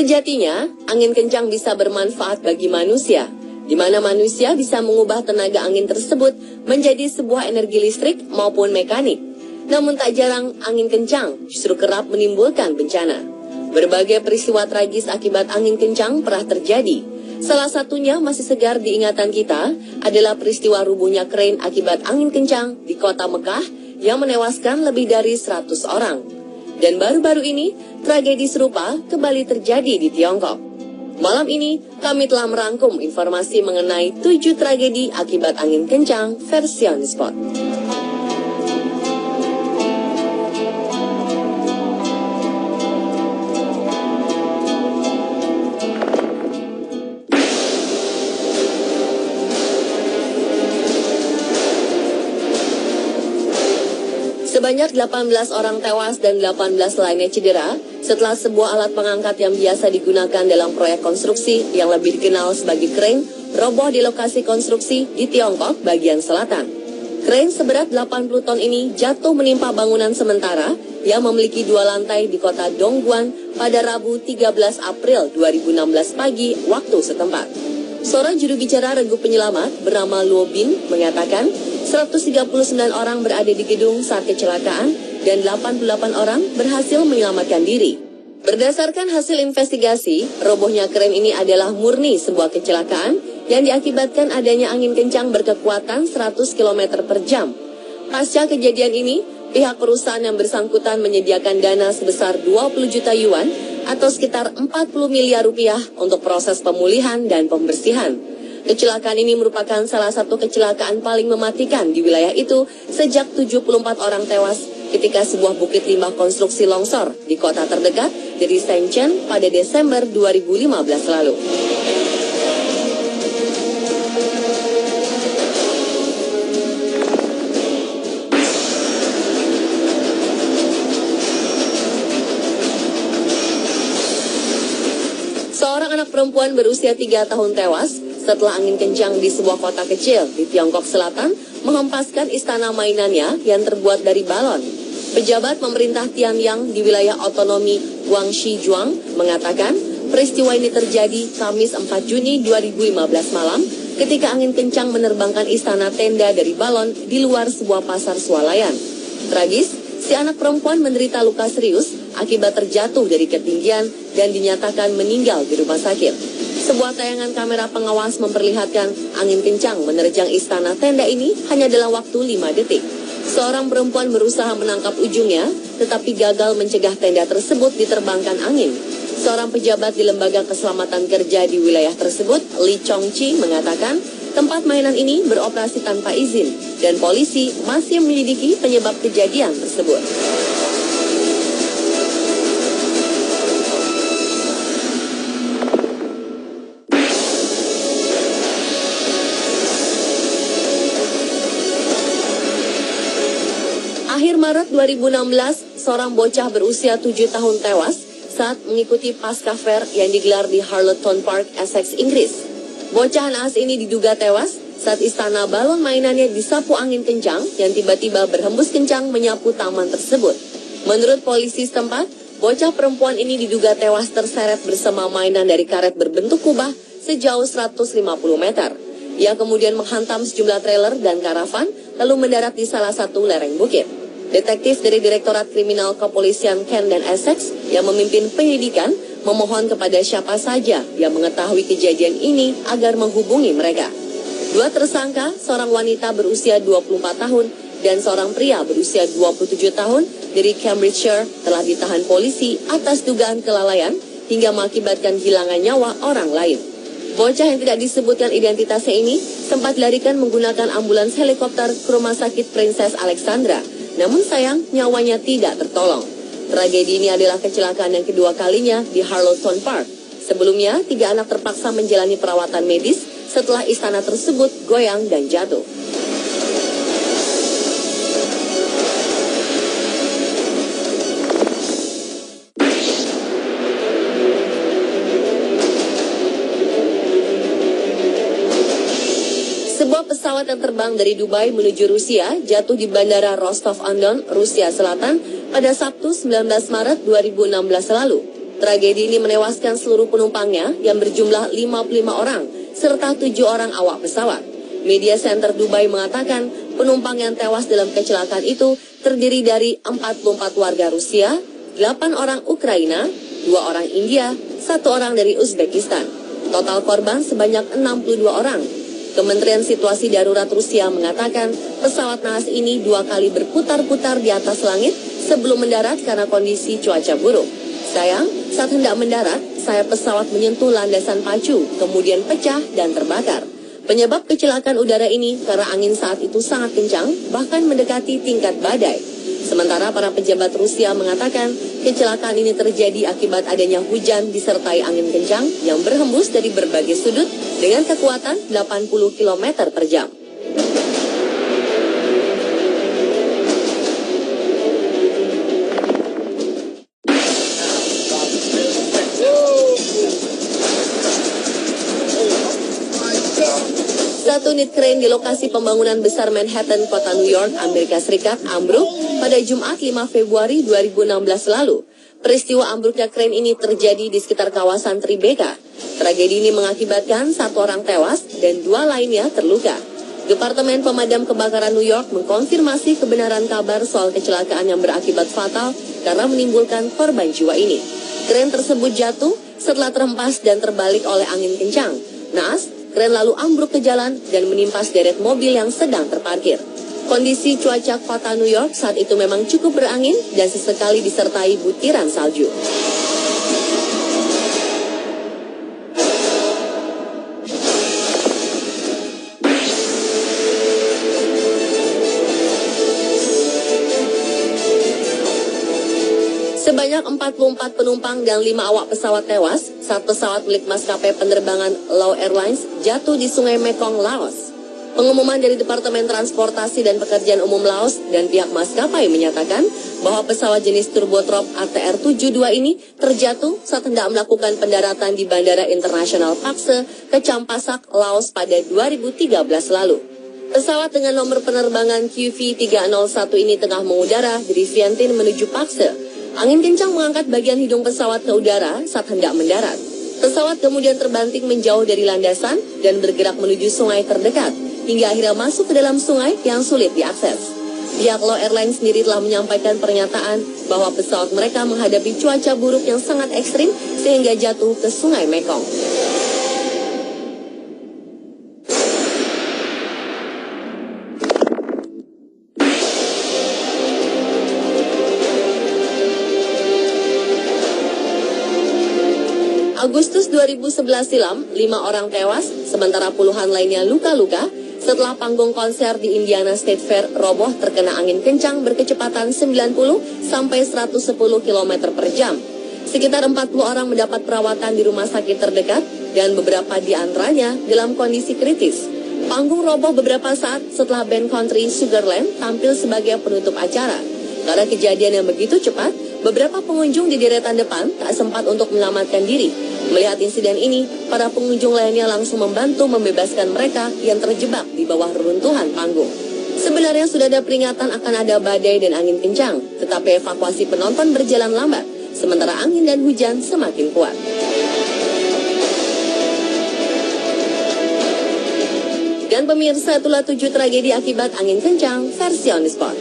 Sejatinya, angin kencang bisa bermanfaat bagi manusia, di mana manusia bisa mengubah tenaga angin tersebut menjadi sebuah energi listrik maupun mekanik. Namun tak jarang angin kencang justru kerap menimbulkan bencana. Berbagai peristiwa tragis akibat angin kencang pernah terjadi. Salah satunya masih segar di ingatan kita adalah peristiwa rubuhnya krain akibat angin kencang di kota Mekah yang menewaskan lebih dari 100 orang. Dan baru-baru ini, tragedi serupa kembali terjadi di Tiongkok. Malam ini, kami telah merangkum informasi mengenai 7 tragedi akibat angin kencang versi On The Spot. Sebanyak 18 orang tewas dan 18 lainnya cedera setelah sebuah alat pengangkat yang biasa digunakan dalam proyek konstruksi yang lebih dikenal sebagai krain roboh di lokasi konstruksi di Tiongkok bagian selatan. Krain seberat 80 ton ini jatuh menimpa bangunan sementara yang memiliki 2 lantai di kota Dongguan pada Rabu 13 April 2016 pagi waktu setempat. Seorang juru bicara regu penyelamat bernama Luo Bin mengatakan 139 orang berada di gedung saat kecelakaan dan 88 orang berhasil menyelamatkan diri. Berdasarkan hasil investigasi, robohnya krain ini adalah murni sebuah kecelakaan yang diakibatkan adanya angin kencang berkekuatan 100 km per jam. Pasca kejadian ini, pihak perusahaan yang bersangkutan menyediakan dana sebesar 20 juta yuan atau sekitar 40 miliar rupiah untuk proses pemulihan dan pembersihan. Kecelakaan ini merupakan salah satu kecelakaan paling mematikan di wilayah itu sejak 74 orang tewas ketika sebuah bukit limbah konstruksi longsor di kota terdekat dari Shenzhen pada Desember 2015 lalu. Seorang anak perempuan berusia 3 tahun tewas setelah angin kencang di sebuah kota kecil di Tiongkok Selatan menghempaskan istana mainannya yang terbuat dari balon. Pejabat pemerintah Tianyang di wilayah otonomi Guangxi-Zhuang mengatakan peristiwa ini terjadi Kamis 4 Juni 2015 malam ketika angin kencang menerbangkan istana tenda dari balon di luar sebuah pasar swalayan. Tragis, si anak perempuan menderita luka serius akibat terjatuh dari ketinggian dan dinyatakan meninggal di rumah sakit. Sebuah tayangan kamera pengawas memperlihatkan angin kencang menerjang istana tenda ini hanya dalam waktu 5 detik. Seorang perempuan berusaha menangkap ujungnya, tetapi gagal mencegah tenda tersebut diterbangkan angin. Seorang pejabat di lembaga keselamatan kerja di wilayah tersebut, Li Chongqi, mengatakan tempat mainan ini beroperasi tanpa izin dan polisi masih menyelidiki penyebab kejadian tersebut. Akhir Maret 2016, seorang bocah berusia 7 tahun tewas saat mengikuti pasca fair yang digelar di Harleton Park, Essex, Inggris. Bocah naas ini diduga tewas saat istana balon mainannya disapu angin kencang yang tiba-tiba berhembus kencang menyapu taman tersebut. Menurut polisi setempat, bocah perempuan ini diduga tewas terseret bersama mainan dari karet berbentuk kubah sejauh 150 meter. Ia kemudian menghantam sejumlah trailer dan karavan lalu mendarat di salah satu lereng bukit. Detektif dari Direktorat Kriminal Kepolisian Kent dan Essex yang memimpin penyelidikan memohon kepada siapa saja yang mengetahui kejadian ini agar menghubungi mereka. 2 tersangka, seorang wanita berusia 24 tahun dan seorang pria berusia 27 tahun dari Cambridgeshire telah ditahan polisi atas dugaan kelalaian hingga mengakibatkan hilangan nyawa orang lain. Bocah yang tidak disebutkan identitasnya ini sempat dilarikan menggunakan ambulans helikopter ke Rumah Sakit Princess Alexandra. Namun sayang, nyawanya tidak tertolong. Tragedi ini adalah kecelakaan yang kedua kalinya di Harleton Park. Sebelumnya, 3 anak terpaksa menjalani perawatan medis setelah istana tersebut goyang dan jatuh. Sebuah pesawat yang terbang dari Dubai menuju Rusia jatuh di Bandara Rostov-on-Don, Rusia Selatan pada Sabtu 19 Maret 2016 lalu. Tragedi ini menewaskan seluruh penumpangnya yang berjumlah 55 orang, serta 7 orang awak pesawat. Media Center Dubai mengatakan penumpang yang tewas dalam kecelakaan itu terdiri dari 44 warga Rusia, 8 orang Ukraina, 2 orang India, 1 orang dari Uzbekistan. Total korban sebanyak 62 orang. Kementerian Situasi Darurat Rusia mengatakan pesawat naas ini 2 kali berputar-putar di atas langit sebelum mendarat karena kondisi cuaca buruk. Sayang, saat hendak mendarat, sayap pesawat menyentuh landasan pacu, kemudian pecah dan terbakar. Penyebab kecelakaan udara ini karena angin saat itu sangat kencang, bahkan mendekati tingkat badai. Sementara para pejabat Rusia mengatakan kecelakaan ini terjadi akibat adanya hujan disertai angin kencang yang berhembus dari berbagai sudut dengan kekuatan 80 km per jam. Satu unit krain di lokasi pembangunan besar Manhattan, kota New York, Amerika Serikat, ambruk pada Jumat 5 Februari 2016 lalu. Peristiwa ambruknya krain ini terjadi di sekitar kawasan Tribeca. Tragedi ini mengakibatkan 1 orang tewas dan 2 lainnya terluka. Departemen Pemadam Kebakaran New York mengkonfirmasi kebenaran kabar soal kecelakaan yang berakibat fatal karena menimbulkan korban jiwa ini. Krain tersebut jatuh setelah terhempas dan terbalik oleh angin kencang. Naas, krain lalu ambruk ke jalan dan menimpa sederet mobil yang sedang terparkir. Kondisi cuaca kota New York saat itu memang cukup berangin dan sesekali disertai butiran salju. Sebanyak 44 penumpang dan 5 awak pesawat tewas saat pesawat milik maskapai penerbangan Lao Airlines jatuh di Sungai Mekong, Laos. Pengumuman dari Departemen Transportasi dan Pekerjaan Umum Laos dan pihak maskapai menyatakan bahwa pesawat jenis turboprop ATR-72 ini terjatuh saat hendak melakukan pendaratan di Bandara Internasional Pakse ke Champasak, Laos pada 2013 lalu. Pesawat dengan nomor penerbangan QV301 ini tengah mengudara dari Vientiane menuju Pakse. Angin kencang mengangkat bagian hidung pesawat ke udara saat hendak mendarat. Pesawat kemudian terbanting menjauh dari landasan dan bergerak menuju sungai terdekat, hingga akhirnya masuk ke dalam sungai yang sulit diakses. Pihak Lao Airlines sendiri telah menyampaikan pernyataan bahwa pesawat mereka menghadapi cuaca buruk yang sangat ekstrim sehingga jatuh ke sungai Mekong. Agustus 2011 silam, 5 orang tewas, sementara puluhan lainnya luka-luka setelah panggung konser di Indiana State Fair roboh terkena angin kencang berkecepatan 90 sampai 110 km per jam. Sekitar 40 orang mendapat perawatan di rumah sakit terdekat dan beberapa di antaranya dalam kondisi kritis. Panggung roboh beberapa saat setelah band country Sugarland tampil sebagai penutup acara. Karena kejadian yang begitu cepat, beberapa pengunjung di deretan depan tak sempat untuk menyelamatkan diri. Melihat insiden ini, para pengunjung lainnya langsung membantu membebaskan mereka yang terjebak di bawah reruntuhan panggung. Sebenarnya sudah ada peringatan akan ada badai dan angin kencang, tetapi evakuasi penonton berjalan lambat, sementara angin dan hujan semakin kuat. Dan pemirsa, itulah 7 tragedi akibat angin kencang versi On The Spot.